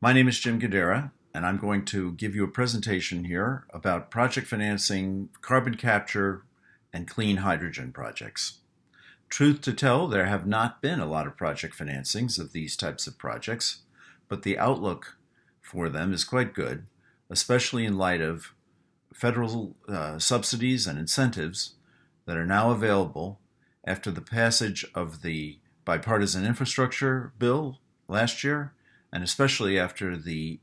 My name is Jim Guidera, and I'm going to give you a presentation here about project financing, carbon capture, and clean hydrogen projects. Truth to tell, there have not been a lot of project financings of these types of projects, but the outlook for them is quite good, especially in light of federal subsidies and incentives that are now available after the passage of the bipartisan infrastructure bill last year, and especially after the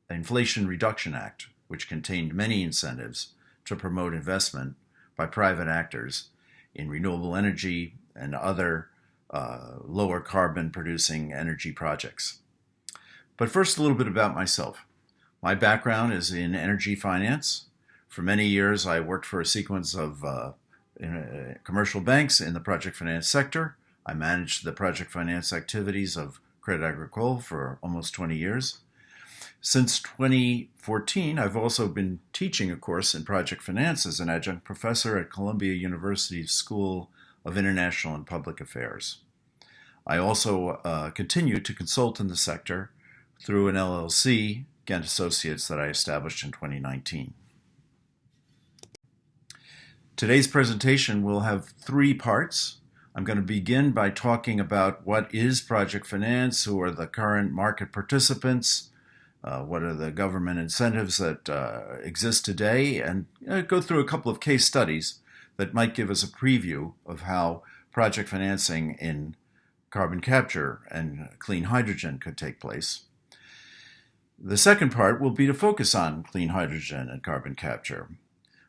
Inflation Reduction Act, which contained many incentives to promote investment by private actors in renewable energy and other lower carbon producing energy projects. But first, a little bit about myself. My background is in energy finance. For many years, I worked for a sequence of commercial banks in the project finance sector. I managed the project finance activities of Crédit Agricole for almost 20 years. Since 2014, I've also been teaching a course in project finance as an adjunct professor at Columbia University's School of International and Public Affairs. I also continue to consult in the sector through an LLC, Ghent Associates, that I established in 2019. Today's presentation will have three parts. I'm going to begin by talking about what is project finance, who are the current market participants, what are the government incentives that exist today, and go through a couple of case studies that might give us a preview of how project financing in carbon capture and clean hydrogen could take place. The second part will be to focus on clean hydrogen and carbon capture.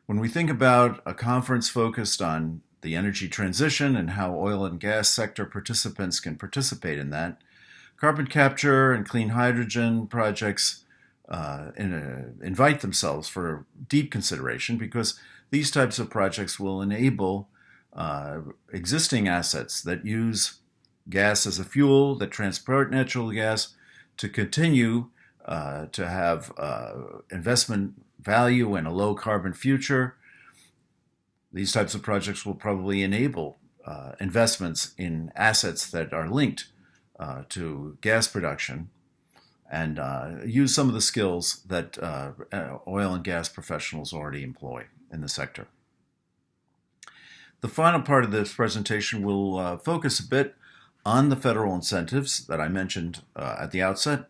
When we think about a conference focused on the energy transition and how oil and gas sector participants can participate in that, carbon capture and clean hydrogen projects invite themselves for deep consideration, because these types of projects will enable existing assets that use gas as a fuel, that transport natural gas, to continue to have investment value and a low carbon future. These types of projects will probably enable investments in assets that are linked to gas production and use some of the skills that oil and gas professionals already employ in the sector. The final part of this presentation will focus a bit on the federal incentives that I mentioned at the outset,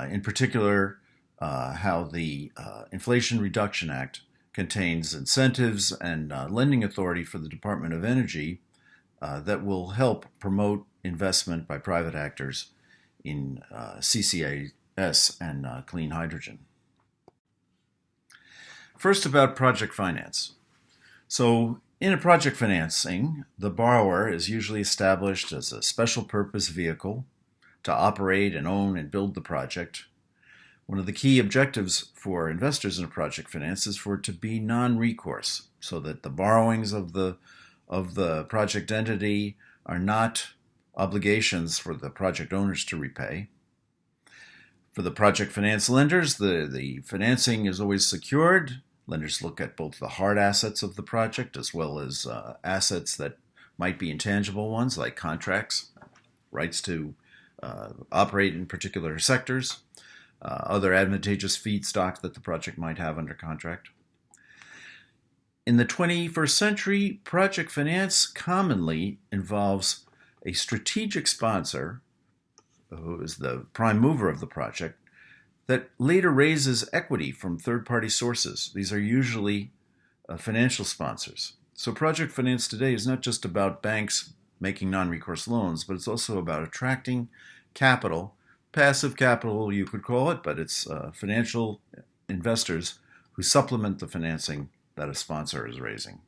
in particular how the Inflation Reduction Act contains incentives and lending authority for the Department of Energy that will help promote investment by private actors in CCS and clean hydrogen. First, about project finance. So in a project financing, the borrower is usually established as a special purpose vehicle to operate and own and build the project. One of the key objectives for investors in a project finance is for it to be non-recourse, so that the borrowings of the project entity are not obligations for the project owners to repay. For the project finance lenders, the financing is always secured. Lenders look at both the hard assets of the project as well as assets that might be intangible ones, like contracts, rights to operate in particular sectors, other advantageous feedstock that the project might have under contract. In the 21st century, project finance commonly involves a strategic sponsor, who is the prime mover of the project, that later raises equity from third-party sources. These are usually financial sponsors. So project finance today is not just about banks making non-recourse loans, but it's also about attracting capital, passive capital you could call it, but it's financial investors who supplement the financing that a sponsor is raising.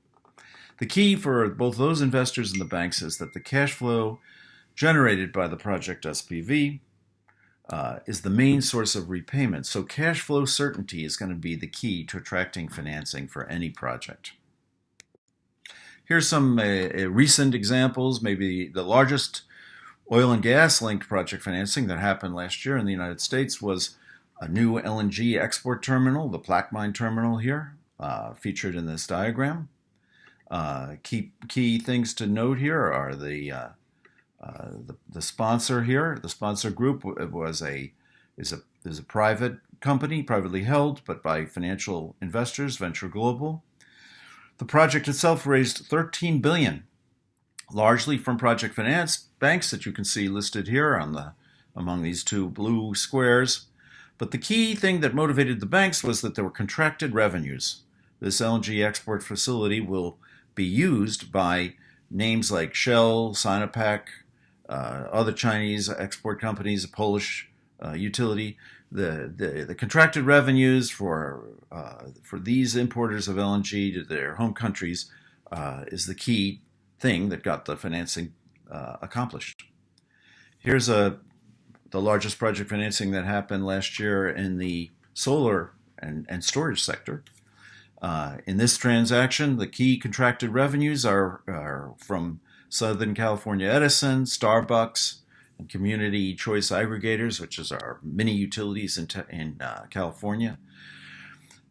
The key for both those investors and the banks is that the cash flow generated by the project SPV is the main source of repayment. So cash flow certainty is going to be the key to attracting financing for any project. Here's some recent examples. Maybe the largest oil and gas linked project financing that happened last year in the United States was a new LNG export terminal, the Plaquemine terminal here, featured in this diagram. Key things to note here are the sponsor here. The sponsor group was a is a private company, privately held, but by financial investors, Venture Global. The project itself raised $13 billion, largely from project finance banks that you can see listed here among these two blue squares. But the key thing that motivated the banks was that there were contracted revenues. This LNG export facility will be used by names like Shell, Sinopec, other Chinese export companies, a Polish utility. The contracted revenues for these importers of LNG to their home countries is the key thing that got the financing accomplished. Here's the largest project financing that happened last year in the solar and storage sector. In this transaction, the key contracted revenues are from Southern California Edison, Starbucks, and Community Choice Aggregators, which is our mini utilities in California.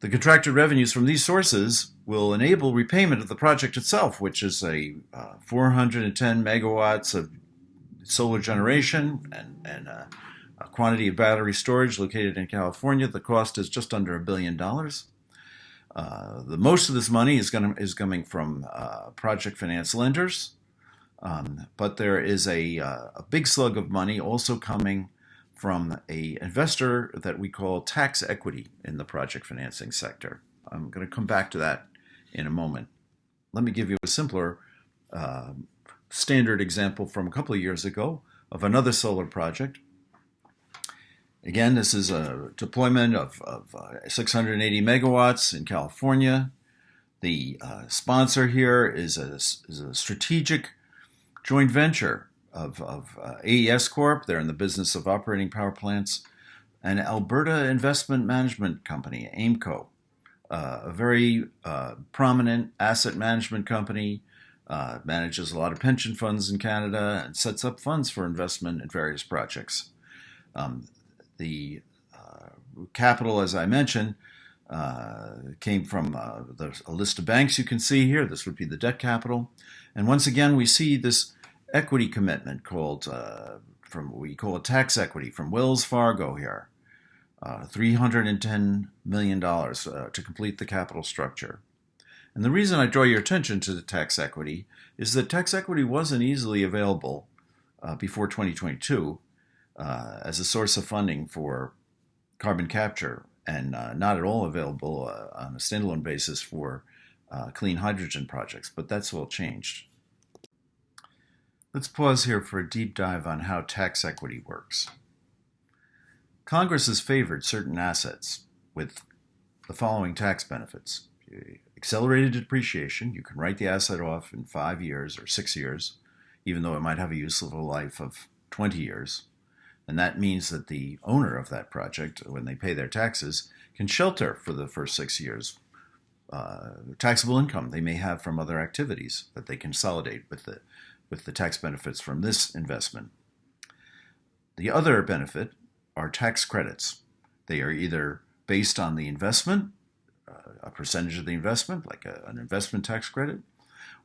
The contracted revenues from these sources will enable repayment of the project itself, which is a 410 megawatts of solar generation and a quantity of battery storage located in California. The cost is just under $1 billion. The most of this money is coming from project finance lenders, but there is a big slug of money also coming from an investor that we call tax equity in the project financing sector. I'm going to come back to that in a moment. Let me give you a simpler standard example from a couple of years ago of another solar project. Again, this is a deployment of 680 megawatts in California. The sponsor here is a strategic joint venture of AES Corp. They're in the business of operating power plants, and Alberta Investment Management Company, AIMCO, a very prominent asset management company, manages a lot of pension funds in Canada and sets up funds for investment in various projects. The capital, as I mentioned, came from a list of banks you can see here. This would be the debt capital. And once again, we see this equity commitment called, we call it tax equity, from Wells Fargo here, $310 million to complete the capital structure. And the reason I draw your attention to the tax equity is that tax equity wasn't easily available before 2022 as a source of funding for carbon capture, and not at all available on a standalone basis for clean hydrogen projects, but that's all changed. Let's pause here for a deep dive on how tax equity works. Congress has favored certain assets with the following tax benefits. Accelerated depreciation, you can write the asset off in 5 years or 6 years, even though it might have a useful life of 20 years. And that means that the owner of that project, when they pay their taxes, can shelter for the first 6 years taxable income they may have from other activities that they consolidate with the tax benefits from this investment. The other benefit are tax credits. They are either based on the investment, a percentage of the investment, like an investment tax credit,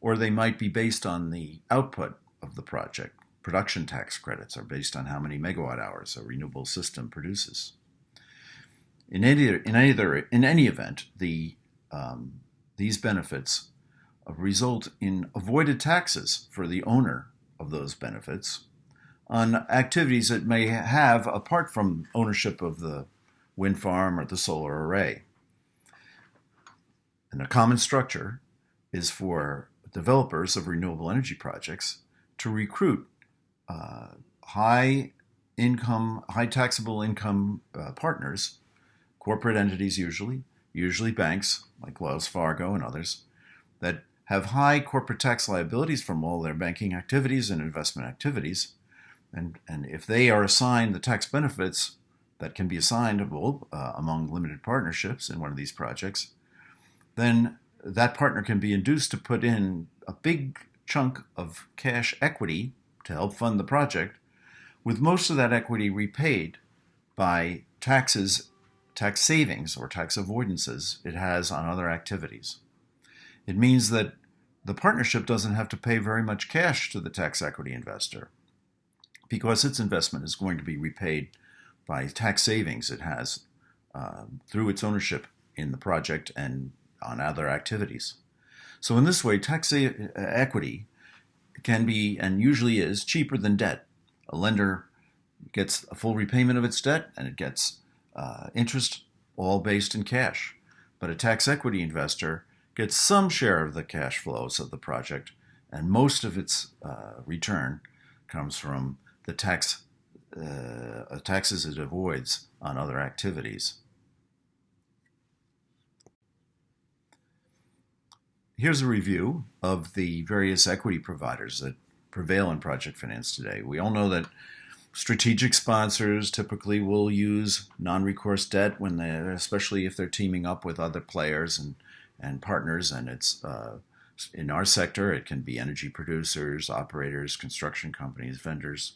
or they might be based on the output of the project. Production tax credits are based on how many megawatt hours a renewable system produces. In any event, these benefits result in avoided taxes for the owner of those benefits on activities that may have apart from ownership of the wind farm or the solar array. And a common structure is for developers of renewable energy projects to recruit high taxable income partners, corporate entities usually banks like Wells Fargo and others, that have high corporate tax liabilities from all their banking activities and investment activities. And if they are assigned the tax benefits that can be assignable among limited partnerships in one of these projects, then that partner can be induced to put in a big chunk of cash equity to help fund the project, with most of that equity repaid by tax savings or tax avoidances it has on other activities. It means that the partnership doesn't have to pay very much cash to the tax equity investor because its investment is going to be repaid by tax savings it has through its ownership in the project and on other activities. So in this way, tax equity can be, and usually is, cheaper than debt. A lender gets a full repayment of its debt, and it gets interest, all based in cash. But a tax equity investor gets some share of the cash flows of the project, and most of its return comes from the taxes it avoids on other activities. Here's a review of the various equity providers that prevail in project finance today. We all know that strategic sponsors typically will use non-recourse debt when especially if they're teaming up with other players and partners. And it's in our sector, it can be energy producers, operators, construction companies, vendors.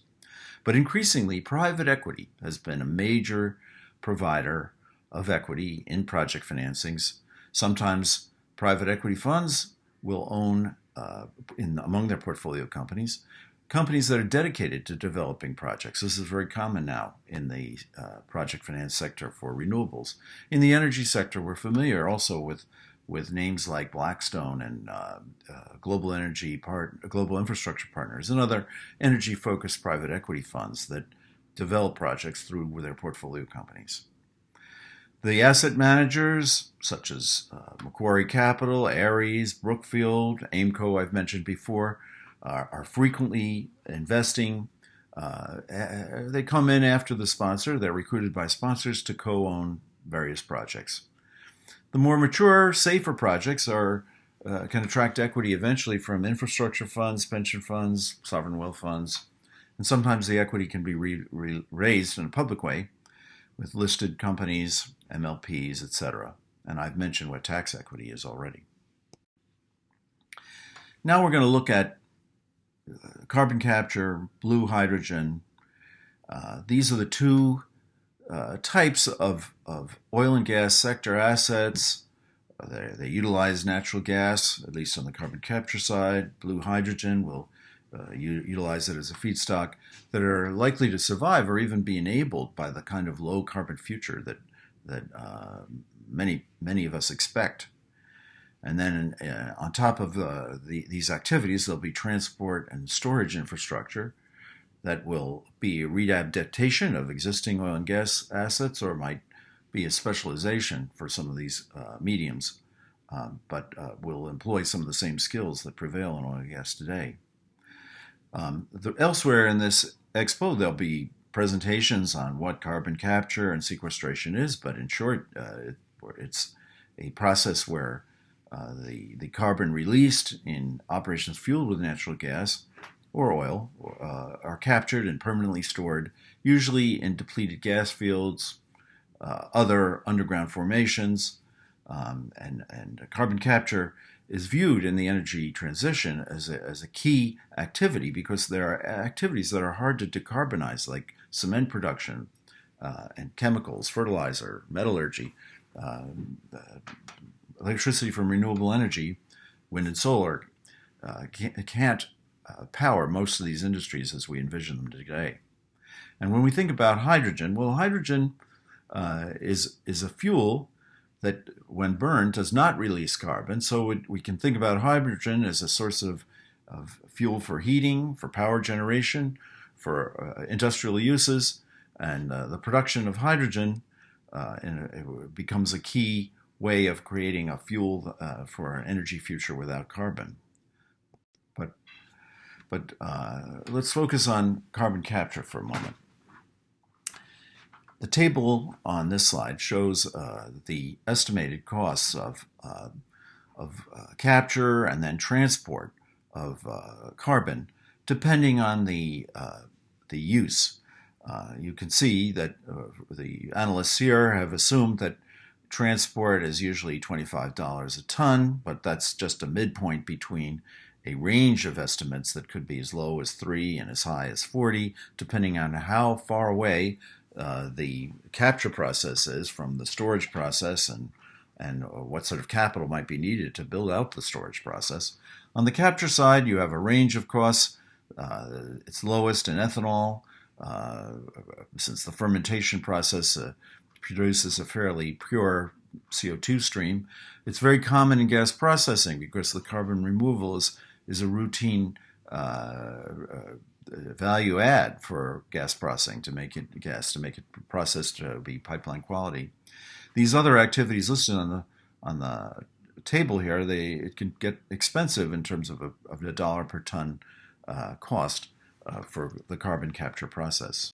But increasingly, private equity has been a major provider of equity in project financings. Sometimes private equity funds will own, among their portfolio companies that are dedicated to developing projects. This is very common now in the project finance sector for renewables. In the energy sector, we're familiar also with names like Blackstone and Global Infrastructure Partners and other energy-focused private equity funds that develop projects through their portfolio companies. The asset managers, such as Macquarie Capital, Ares, Brookfield, Aimco, I've mentioned before, are frequently investing. They come in after the sponsor. They're recruited by sponsors to co-own various projects. The more mature, safer projects can attract equity eventually from infrastructure funds, pension funds, sovereign wealth funds, and sometimes the equity can be raised in a public way with listed companies, MLPs, etc. And I've mentioned what tax equity is already. Now we're going to look at carbon capture, blue hydrogen. These are the two types of oil and gas sector assets. They utilize natural gas, at least on the carbon capture side. Blue hydrogen will utilize it as a feedstock, that are likely to survive or even be enabled by the kind of low carbon future that many of us expect. And then on top of these activities, there'll be transport and storage infrastructure that will be a readaptation of existing oil and gas assets, or might be a specialization for some of these mediums, but will employ some of the same skills that prevail in oil and gas today. Elsewhere in this expo, there'll be presentations on what carbon capture and sequestration is, but in short, it's a process where the carbon released in operations fueled with natural gas or oil are captured and permanently stored, usually in depleted gas fields, other underground formations, and carbon capture is viewed in the energy transition as a key activity, because there are activities that are hard to decarbonize, like cement production and chemicals, fertilizer, metallurgy, electricity from renewable energy, wind and solar, can't power most of these industries as we envision them today. And when we think about hydrogen, well, hydrogen is a fuel that, when burned, does not release carbon. So we can think about hydrogen as a source of fuel for heating, for power generation, for industrial uses, and the production of hydrogen it becomes a key way of creating a fuel for an energy future without carbon. But let's focus on carbon capture for a moment. The table on this slide shows the estimated costs of capture and then transport of carbon, depending on the use. You can see that the analysts here have assumed that transport is usually $25 a ton, but that's just a midpoint between a range of estimates that could be as low as 3 and as high as 40, depending on how far away the capture process is from the storage process and what sort of capital might be needed to build out the storage process. On the capture side, you have a range of costs. It's lowest in ethanol, since the fermentation process produces a fairly pure CO2 stream, it's very common in gas processing because the carbon removal is a routine value add for gas processing to make it processed to be pipeline quality. These other activities listed on the table here, it can get expensive in terms of a dollar per ton cost for the carbon capture process.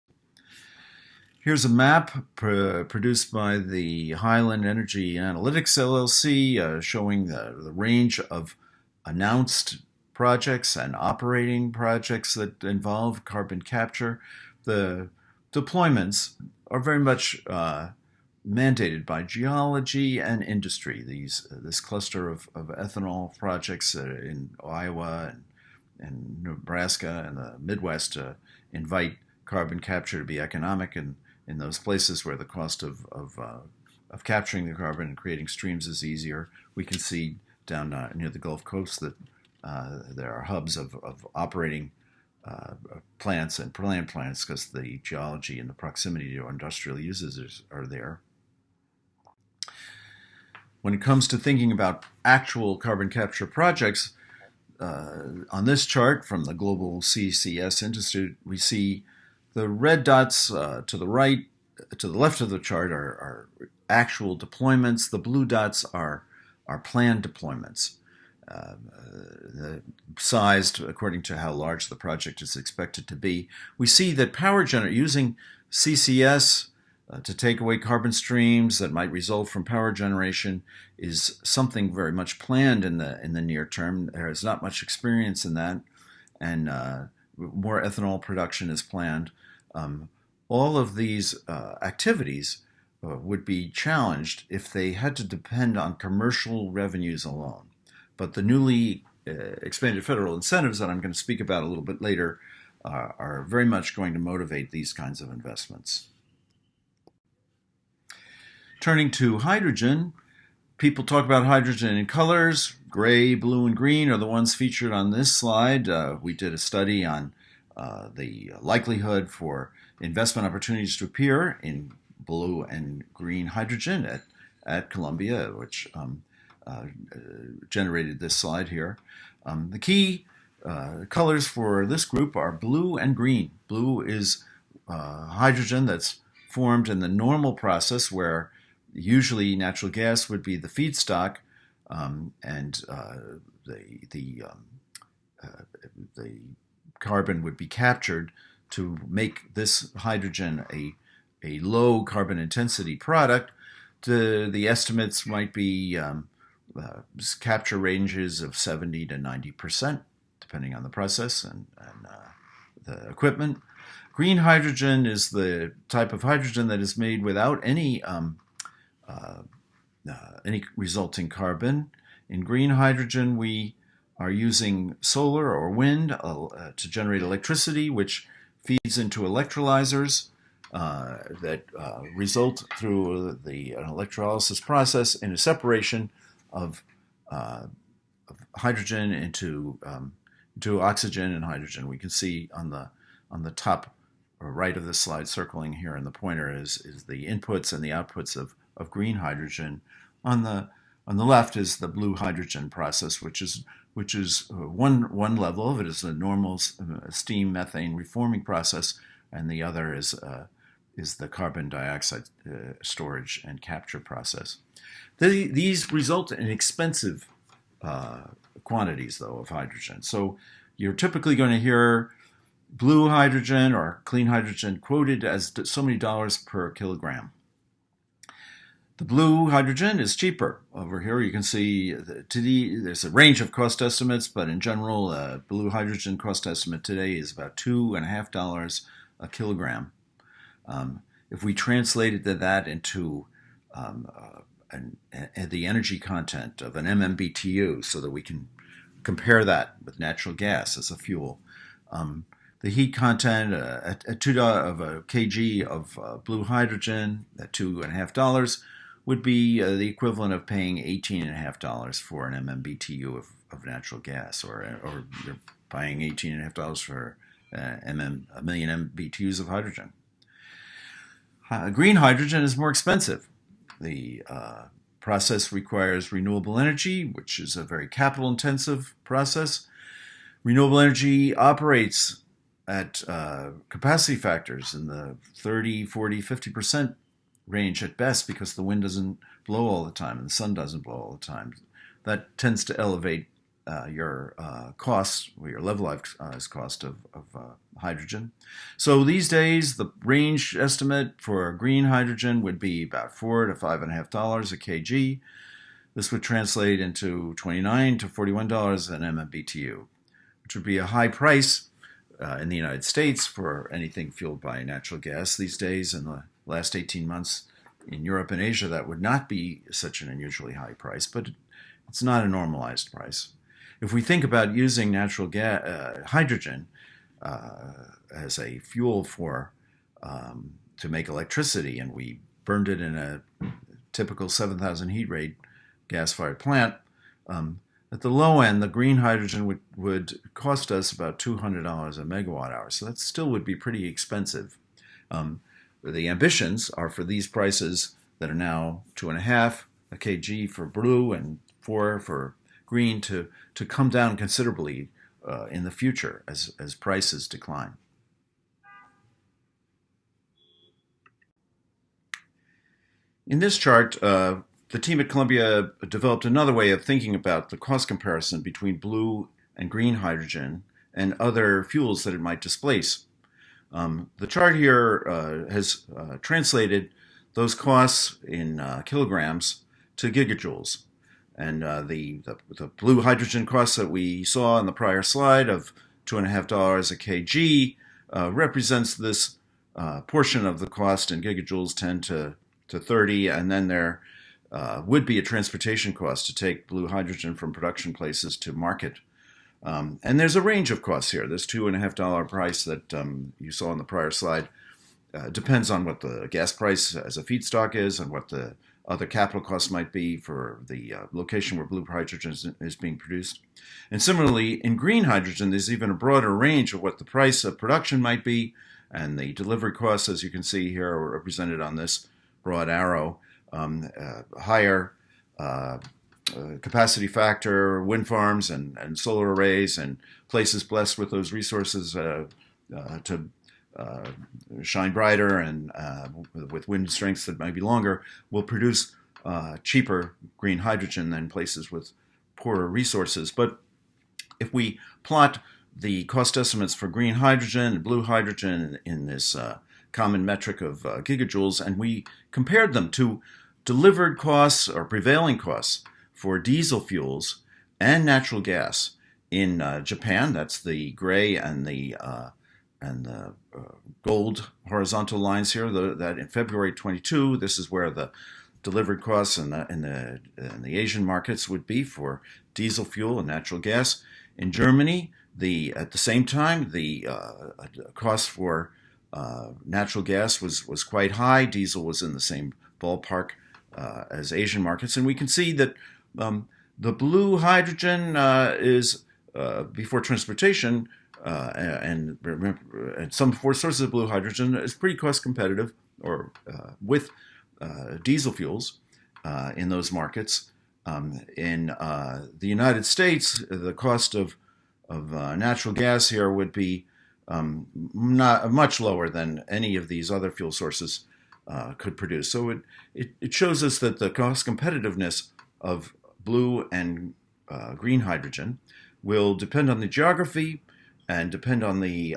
Here's a map produced by the Highland Energy Analytics LLC showing the range of announced projects and operating projects that involve carbon capture. The deployments are very much mandated by geology and industry. This cluster of ethanol projects in Iowa and Nebraska and the Midwest invite carbon capture to be economic in those places where the cost of capturing the carbon and creating streams is easier. We can see down near the Gulf Coast that there are hubs of operating plants and land plants because the geology and the proximity to industrial uses are there. When it comes to thinking about actual carbon capture projects, on this chart from the Global CCS Institute, we see the red dots to the left of the chart are actual deployments. The blue dots are planned deployments, sized according to how large the project is expected to be. We see that using CCS to take away carbon streams that might result from power generation is something very much planned in the near term. There is not much experience in that, and more ethanol production is planned. All of these activities would be challenged if they had to depend on commercial revenues alone. But the newly expanded federal incentives that I'm going to speak about a little bit later are very much going to motivate these kinds of investments. Turning to hydrogen, people talk about hydrogen in colors. Gray, blue, and green are the ones featured on this slide. We did a study on the likelihood for investment opportunities to appear in blue and green hydrogen at Columbia, which generated this slide here. The key colors for this group are blue and green. Blue is hydrogen that's formed in the normal process where usually natural gas would be the feedstock, and the carbon would be captured to make this hydrogen a low carbon intensity product. The estimates might be capture ranges of 70 to 90%, depending on the process and the equipment. Green hydrogen is the type of hydrogen that is made without any resulting carbon. In green hydrogen, we are using solar or wind to generate electricity, which feeds into electrolyzers that result through the electrolysis process in a separation of hydrogen into oxygen and hydrogen. We can see on the top right of the slide, circling here in the pointer, is the inputs and the outputs of green hydrogen. On the left is the blue hydrogen process, which is one level of it is the normal steam methane reforming process, and the other is the carbon dioxide storage and capture process. These result in expensive quantities, though, of hydrogen. So you're typically going to hear blue hydrogen or clean hydrogen quoted as so many dollars per kilogram. The blue hydrogen is cheaper. Over here you can see there's a range of cost estimates, but in general, blue hydrogen cost estimate today is about $2.50 a kilogram. If we translated that into the energy content of an MMBTU so that we can compare that with natural gas as a fuel, the heat content at $2 of a kg of blue hydrogen at $2.50 would be the equivalent of paying $18.50 for an MMBTU of natural gas, or you're paying $18.50 for a million MBTUs of hydrogen. Green hydrogen is more expensive. The process requires renewable energy, which is a very capital-intensive process. Renewable energy operates at capacity factors in the 30, 40, 50% range at best because the wind doesn't blow all the time and the sun doesn't blow all the time. That tends to elevate your costs, or your levelized cost of hydrogen. So these days, the range estimate for green hydrogen would be about $4 to $5.50 a kg. This would translate into $29 to $41 an MMBTU, which would be a high price in the United States for anything fueled by natural gas these days. In the last 18 months in Europe and Asia, that would not be such an unusually high price, but it's not a normalized price. If we think about using natural gas, hydrogen as a fuel for to make electricity, and we burned it in a typical 7,000 heat rate gas-fired plant, at the low end, the green hydrogen would cost us about $200 a megawatt hour. So that still would be pretty expensive. The ambitions are for these prices that are now 2.5 a kg for blue and 4 for green to come down considerably in the future as prices decline. In this chart, the team at Columbia developed another way of thinking about the cost comparison between blue and green hydrogen and other fuels that it might displace. The chart here has translated those costs in kilograms to gigajoules. And the blue hydrogen costs that we saw in the prior slide of $2.50 a kg represents this portion of the cost in gigajoules, 10 to 30, and then there would be a transportation cost to take blue hydrogen from production places to market. And there's a range of costs here. This $2.50 price that you saw in the prior slide depends on what the gas price as a feedstock is and what the other capital costs might be for the location where blue hydrogen is being produced. And similarly, in green hydrogen, there's even a broader range of what the price of production might be, and the delivery costs, as you can see here, are represented on this broad arrow. Higher capacity factor, wind farms and solar arrays, and places blessed with those resources to shine brighter and with wind strengths that might be longer, will produce cheaper green hydrogen than places with poorer resources. But if we plot the cost estimates for green hydrogen and blue hydrogen in this common metric of gigajoules, and we compared them to delivered costs or prevailing costs for diesel fuels and natural gas in Japan, that's the gray and the gold horizontal lines here. That in February 22, this is where the delivered costs in the Asian markets would be for diesel fuel and natural gas. In Germany, at the same time, the cost for natural gas was quite high. Diesel was in the same ballpark as Asian markets, and we can see that the blue hydrogen is before transportation. And some sources of blue hydrogen is pretty cost competitive, or with diesel fuels in those markets. In the United States, the cost of natural gas here would be not much lower than any of these other fuel sources could produce. So it shows us that the cost competitiveness of blue and green hydrogen will depend on the geography and depend on the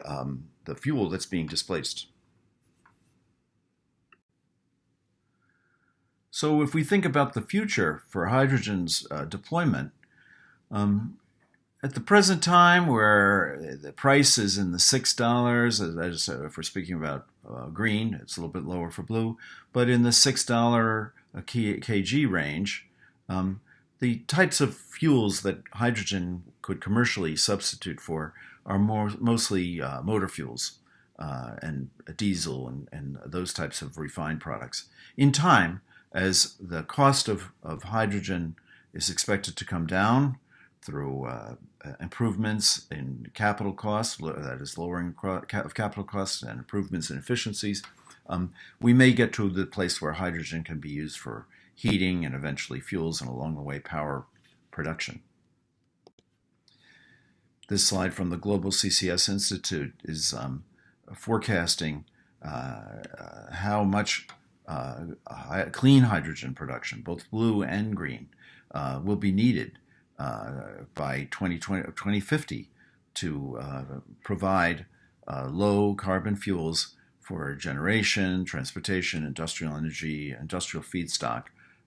fuel that's being displaced. So if we think about the future for hydrogen's deployment, at the present time where the price is in the $6, as if we're speaking about green, it's a little bit lower for blue, but in the $6 a kg range, the types of fuels that hydrogen could commercially substitute for are mostly motor fuels and diesel and those types of refined products. In time, as the cost of hydrogen is expected to come down through improvements in capital costs, that is lowering of capital costs and improvements in efficiencies, we may get to the place where hydrogen can be used for heating and eventually fuels and along the way power production. This slide from the Global CCS Institute is forecasting how much clean hydrogen production, both blue and green, will be needed by 2050 to provide low carbon fuels for generation, transportation, industrial energy, industrial feedstock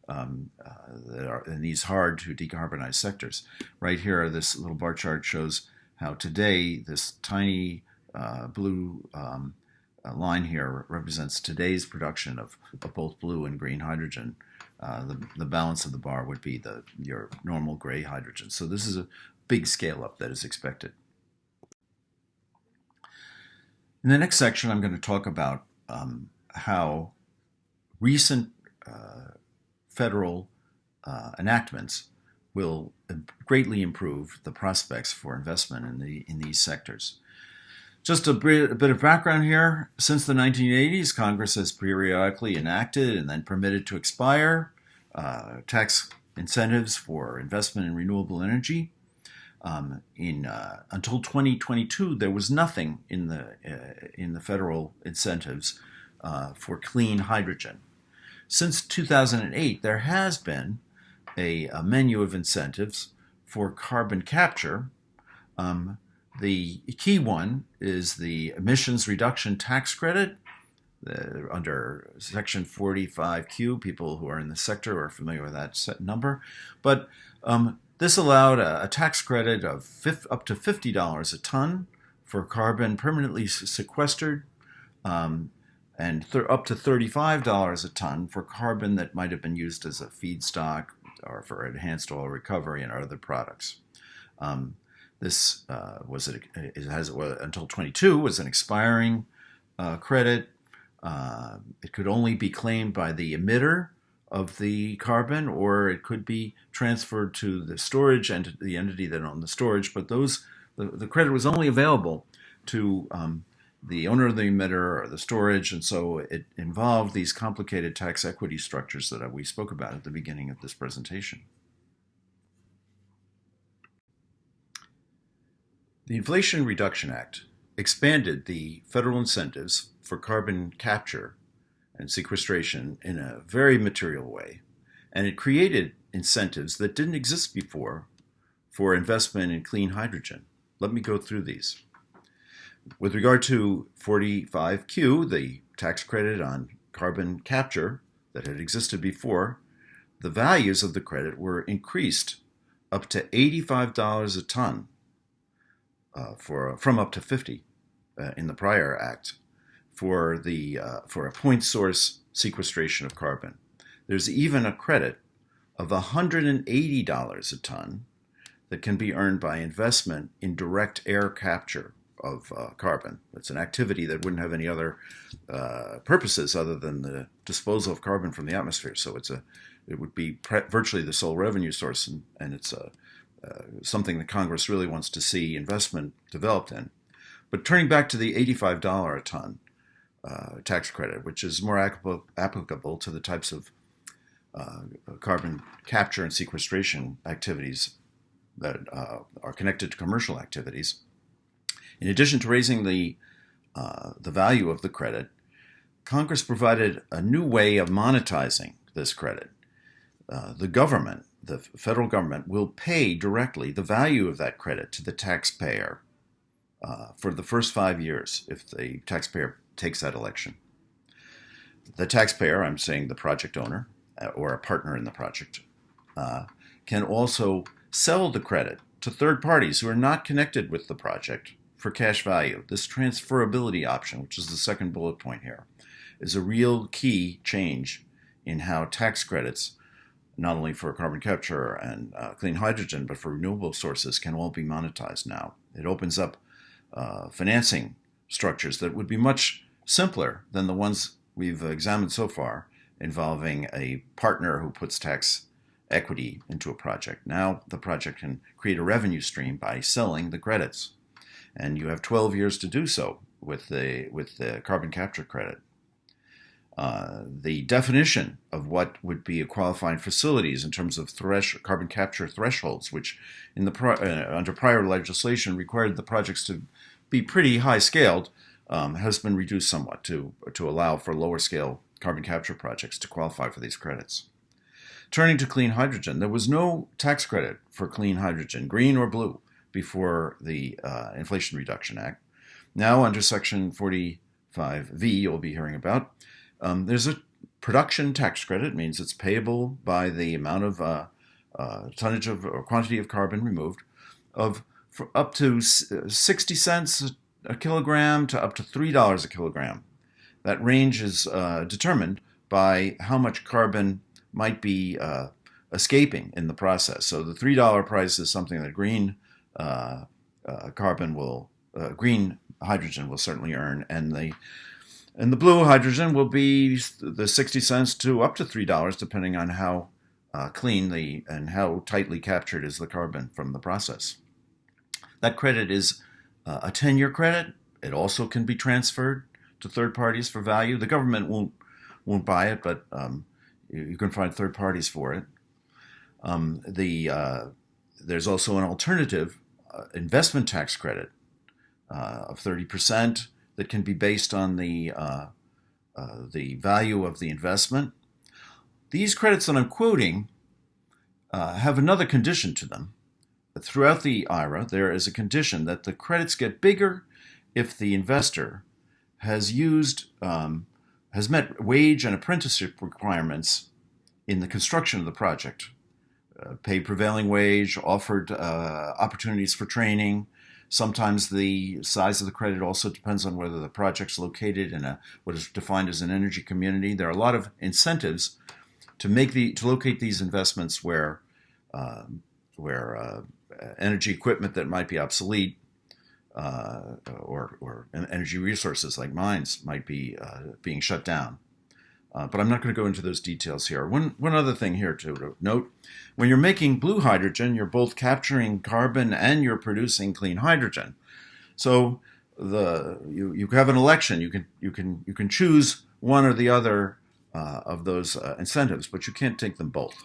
that are in these hard to decarbonize sectors. Right here, this little bar chart shows how today this tiny blue line here represents today's production of both blue and green hydrogen. The balance of the bar would be your normal gray hydrogen. So this is a big scale up that is expected. In the next section, I'm going to talk about how recent federal enactments will greatly improve the prospects for investment in these sectors. Just a bit of background here. Since the 1980s, Congress has periodically enacted and then permitted to expire tax incentives for investment in renewable energy. Until 2022, there was nothing in the federal incentives for clean hydrogen. Since 2008, there has been a menu of incentives for carbon capture. The key one is the emissions reduction tax credit under Section 45Q. People who are in the sector are familiar with that set number. But this allowed a tax credit of up to $50 a ton for carbon permanently sequestered, and up to $35 a ton for carbon that might have been used as a feedstock or for enhanced oil recovery and other products. This until 22 was an expiring credit. It could only be claimed by the emitter of the carbon, or it could be transferred to the storage and the entity that owned the storage. But the credit was only available to the owner of the emitter or the storage, and so it involved these complicated tax equity structures that we spoke about at the beginning of this presentation. The Inflation Reduction Act expanded the federal incentives for carbon capture and sequestration in a very material way, and it created incentives that didn't exist before for investment in clean hydrogen. Let me go through these. With regard to 45Q, the tax credit on carbon capture that had existed before, the values of the credit were increased up to $85 a ton from up to $50 in the prior act for a point source sequestration of carbon. There's even a credit of $180 a ton that can be earned by investment in direct air capture of carbon. It's an activity that wouldn't have any other purposes other than the disposal of carbon from the atmosphere. So it would be virtually the sole revenue source, and it's something that Congress really wants to see investment developed in. But turning back to the $85 a ton tax credit, which is more applicable to the types of carbon capture and sequestration activities that are connected to commercial activities. In addition to raising the value of the credit, Congress provided a new way of monetizing this credit. The federal government, will pay directly the value of that credit to the taxpayer for the first 5 years if the taxpayer takes that election. The taxpayer, I'm saying the project owner or a partner in the project, can also sell the credit to third parties who are not connected with the project for cash value. This transferability option, which is the second bullet point here, is a real key change in how tax credits, not only for carbon capture and clean hydrogen, but for renewable sources, can all be monetized now. It opens up financing structures that would be much simpler than the ones we've examined so far, involving a partner who puts tax equity into a project. Now the project can create a revenue stream by selling the credits, and you have 12 years to do so with the carbon capture credit. The definition of what would be a qualifying facilities in terms of carbon capture thresholds, which in the under prior legislation required the projects to be pretty high-scaled, has been reduced somewhat to allow for lower-scale carbon capture projects to qualify for these credits. Turning to clean hydrogen, there was no tax credit for clean hydrogen, green or blue, before the Inflation Reduction Act. Now, under Section 45V, you'll be hearing about, there's a production tax credit. It means it's payable by the amount of tonnage of or quantity of carbon removed, for up to 60 cents a kilogram to up to $3 a kilogram. That range is determined by how much carbon might be escaping in the process. So the $3 price is something that green green hydrogen will certainly earn, and the blue hydrogen will be the 60 cents to up to $3, depending on how clean and how tightly captured is the carbon from the process. That credit is a 10-year credit. It also can be transferred to third parties for value. The government won't buy it, but you can find third parties for it. There's also an alternative investment tax credit of 30% that can be based on the value of the investment. These credits that I'm quoting have another condition to them. Throughout the IRA, there is a condition that the credits get bigger if the investor has met wage and apprenticeship requirements in the construction of the project, paid prevailing wage, offered opportunities for training. Sometimes the size of the credit also depends on whether the project's located in what is defined as an energy community. There are a lot of incentives to locate these investments where energy equipment that might be obsolete or energy resources like mines might be being shut down. But I'm not going to go into those details here. One other thing here to note, when you're making blue hydrogen, you're both capturing carbon and you're producing clean hydrogen. So you have an election. You can choose one or the other of those incentives, but you can't take them both.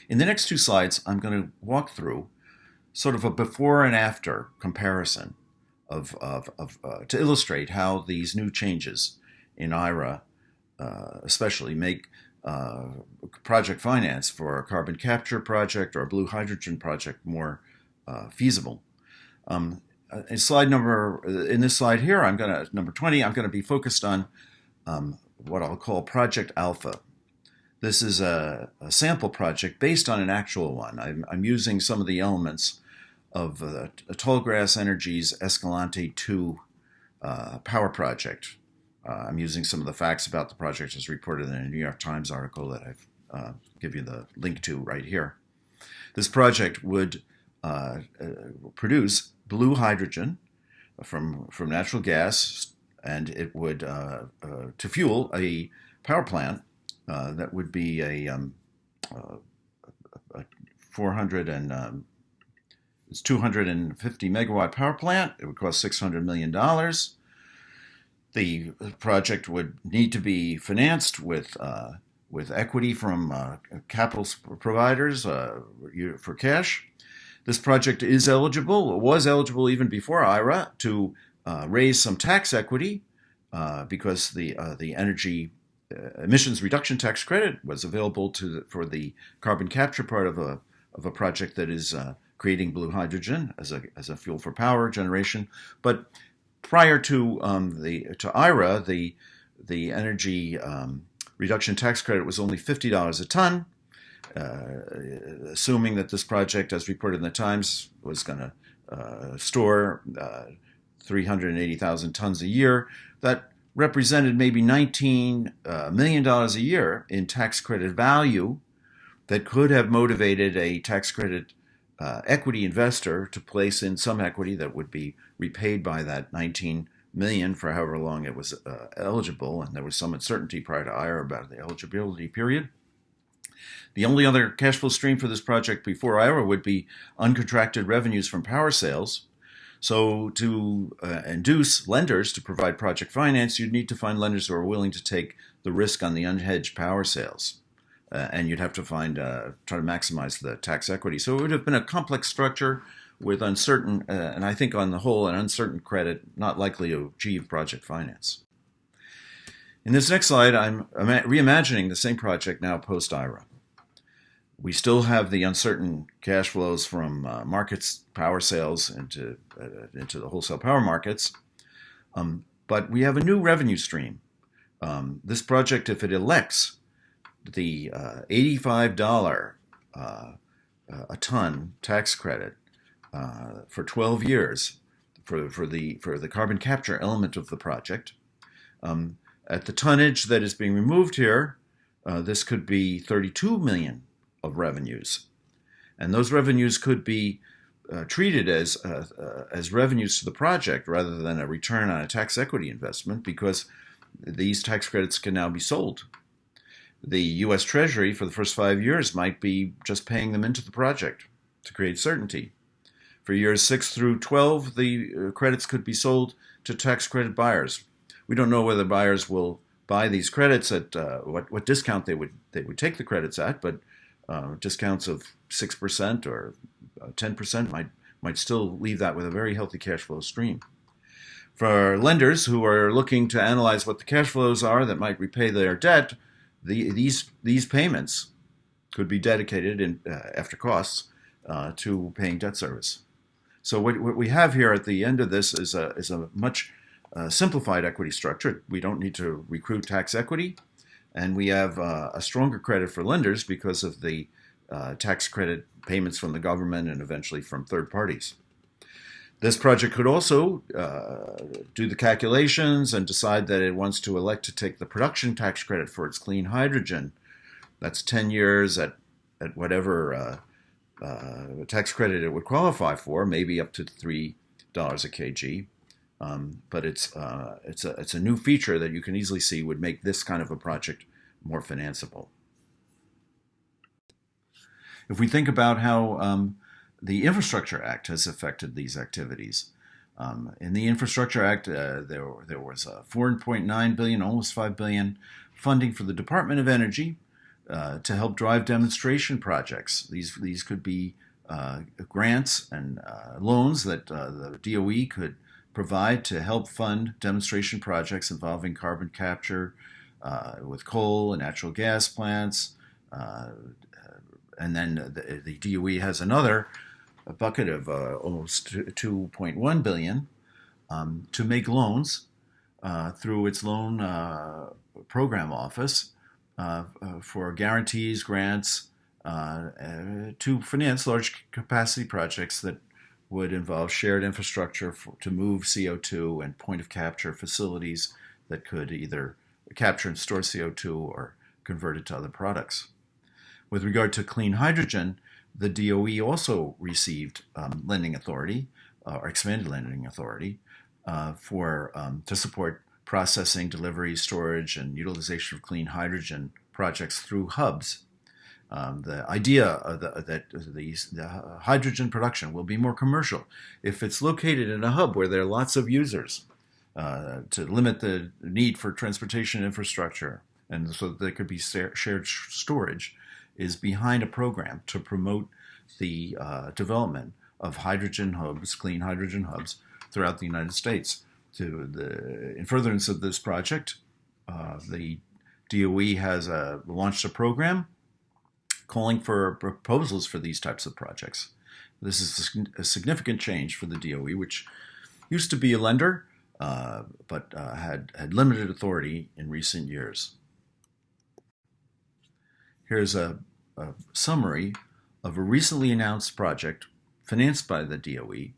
In the next two slides, I'm going to walk through sort of a before and after comparison to illustrate how these new changes in IRA especially make project finance for a carbon capture project or a blue hydrogen project more feasible. In this slide here, number 20, I'm going to be focused on what I'll call Project Alpha. This is a sample project based on an actual one. I'm using some of the elements of Tallgrass Energy's Escalante 2 power project. I'm using some of the facts about the project as reported in a New York Times article that I've give you the link to right here. This project would produce blue hydrogen from natural gas, and it would to fuel a power plant that would be a 250 megawatt power plant. It would cost $600 million. The project would need to be financed with equity from capital providers for cash. This project was eligible even before IRA to raise some tax equity because the energy emissions reduction tax credit was available for the carbon capture part of a project that is creating blue hydrogen as a fuel for power generation. But prior to IRA, the energy reduction tax credit was only $50 a ton, assuming that this project, as reported in the Times, was going to store 380,000 tons a year. That represented maybe $19 million a year in tax credit value that could have motivated a tax credit equity investor to place in some equity that would be repaid by that $19 million for however long it was eligible, and there was some uncertainty prior to IRA about the eligibility period. The only other cash flow stream for this project before IRA would be uncontracted revenues from power sales. So to induce lenders to provide project finance, you'd need to find lenders who are willing to take the risk on the unhedged power sales. And you'd have to try to maximize the tax equity. So it would have been a complex structure with uncertain, and I think on the whole, an uncertain credit, not likely to achieve project finance. In this next slide, I'm reimagining the same project now post-IRA. We still have the uncertain cash flows from markets, power sales into the wholesale power markets, but we have a new revenue stream. This project, if it elects the $85 a ton tax credit for 12 years for the carbon capture element of the project, at the tonnage that is being removed here, this could be 32 million of revenues, and those revenues could be treated as revenues to the project rather than a return on a tax equity investment, because these tax credits can now be sold. The U.S. Treasury for the first 5 years might be just paying them into the project to create certainty. For years 6 through 12, the credits could be sold to tax credit buyers. We don't know whether buyers will buy these credits at what discount they would take the credits at, but discounts of 6% or 10% might still leave that with a very healthy cash flow stream. For lenders who are looking to analyze what the cash flows are that might repay their debt, these payments could be dedicated after costs to paying debt service. So what we have here at the end of this is a much simplified equity structure. We don't need to recruit tax equity, and we have a stronger credit for lenders because of the tax credit payments from the government and eventually from third parties. This project could also do the calculations and decide that it wants to elect to take the production tax credit for its clean hydrogen. That's 10 years at whatever tax credit it would qualify for, maybe up to $3 a kg. But it's a new feature that you can easily see would make this kind of a project more financeable. If we think about how the Infrastructure Act has affected these activities, in the Infrastructure Act, there was $4.9 billion, almost $5 billion, funding for the Department of Energy to help drive demonstration projects. These could be grants and loans that the DOE could provide to help fund demonstration projects involving carbon capture with coal and natural gas plants. And then the DOE has another bucket of almost $2.1 billion to make loans through its loan program office for guarantees, grants, to finance large capacity projects that would involve shared infrastructure to move CO2 and point of capture facilities that could either capture and store CO2 or convert it to other products. With regard to clean hydrogen, the DOE also received lending authority, or expanded lending authority, to support processing, delivery, storage, and utilization of clean hydrogen projects through hubs. The idea that the hydrogen production will be more commercial if it's located in a hub where there are lots of users, to limit the need for transportation infrastructure, and so that there could be shared storage, is behind a program to promote the development of hydrogen hubs, clean hydrogen hubs, throughout the United States. In furtherance of this project, the DOE has launched a program calling for proposals for these types of projects. This is a significant change for the DOE, which used to be a lender, but had limited authority in recent years. Here's a summary of a recently announced project financed by the DOE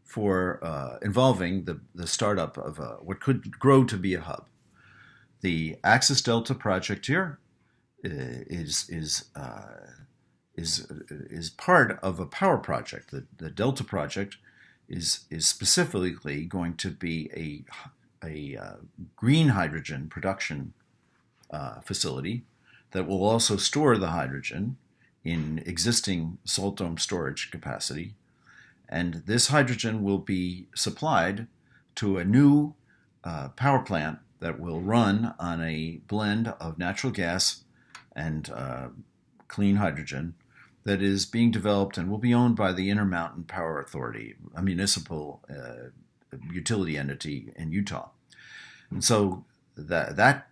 for involving the startup of what could grow to be a hub. The Axis Delta project here is part of a power project. The Delta project is specifically going to be a green hydrogen production facility that will also store the hydrogen in existing salt dome storage capacity. And this hydrogen will be supplied to a new power plant that will run on a blend of natural gas and clean hydrogen that is being developed and will be owned by the Intermountain Power Authority, a municipal utility entity in Utah. And so that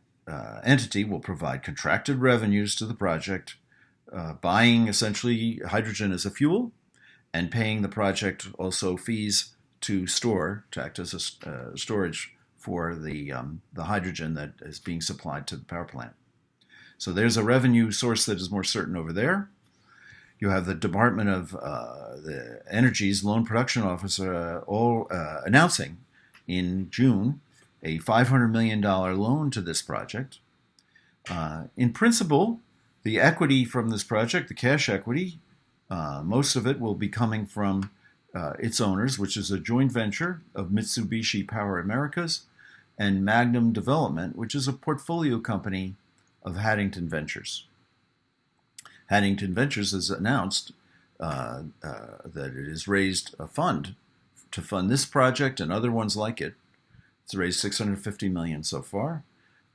entity will provide contracted revenues to the project, buying essentially hydrogen as a fuel, and paying the project also fees to act as a storage for the hydrogen that is being supplied to the power plant. So there's a revenue source that is more certain over there. You have the Department of the Energy's Loan Production Office announcing in June a $500 million loan to this project. In principle, the equity from this project, the cash equity, most of it will be coming from its owners, which is a joint venture of Mitsubishi Power Americas and Magnum Development, which is a portfolio company of Haddington Ventures. Haddington Ventures has announced that it has raised a fund to fund this project and other ones like it. It's raised $650 million so far.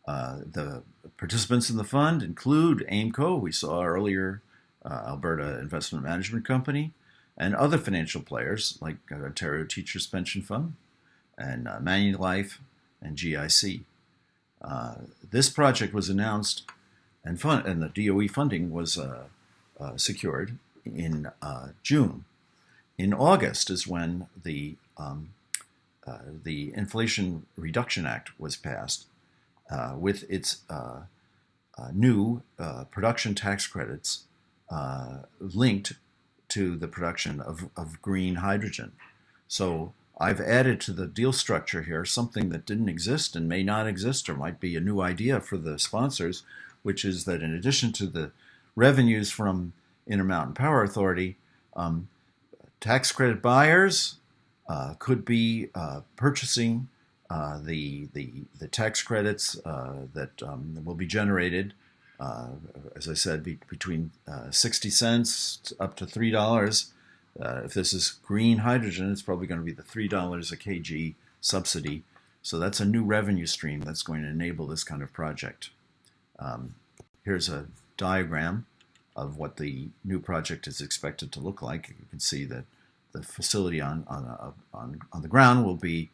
The participants in the fund include AIMCO, we saw earlier, Alberta Investment Management Company, and other financial players like Ontario Teachers Pension Fund and Manulife and GIC. This project was announced and the DOE funding was secured in June. In August is when the Inflation Reduction Act was passed with its new production tax credits linked to the production of green hydrogen. So I've added to the deal structure here something that didn't exist and may not exist or might be a new idea for the sponsors, which is that in addition to the revenues from Intermountain Power Authority, tax credit buyers could be purchasing the tax credits that will be generated, as I said, between 60 cents up to $3. If this is green hydrogen, it's probably going to be the $3 a kg subsidy. So that's a new revenue stream that's going to enable this kind of project. Here's a diagram of what the new project is expected to look like. You can see that the facility on the ground will be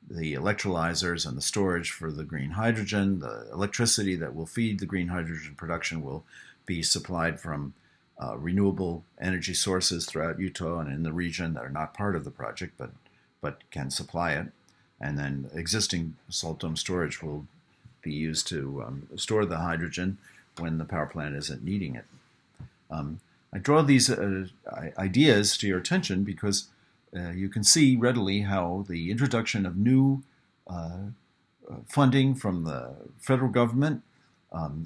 the electrolyzers and the storage for the green hydrogen. The electricity that will feed the green hydrogen production will be supplied from renewable energy sources throughout Utah and in the region that are not part of the project but can supply it. And then existing salt dome storage will be used to store the hydrogen when the power plant isn't needing it. I draw these ideas to your attention because you can see readily how the introduction of new funding from the federal government,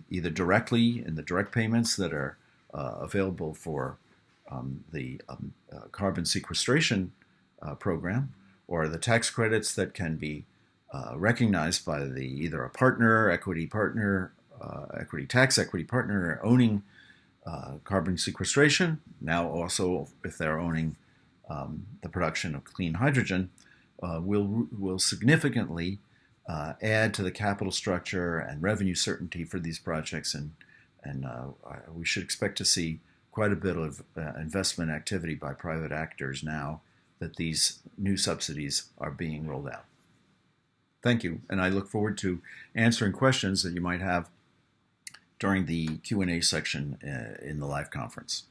either directly in the direct payments that are available for the carbon sequestration program, or the tax credits that can be recognized by either a partner, equity partner, equity partner owning carbon sequestration, now also if they're owning the production of clean hydrogen, will significantly add to the capital structure and revenue certainty for these projects, and we should expect to see quite a bit of investment activity by private actors now that these new subsidies are being rolled out. Thank you, and I look forward to answering questions that you might have during the Q&A section in the live conference.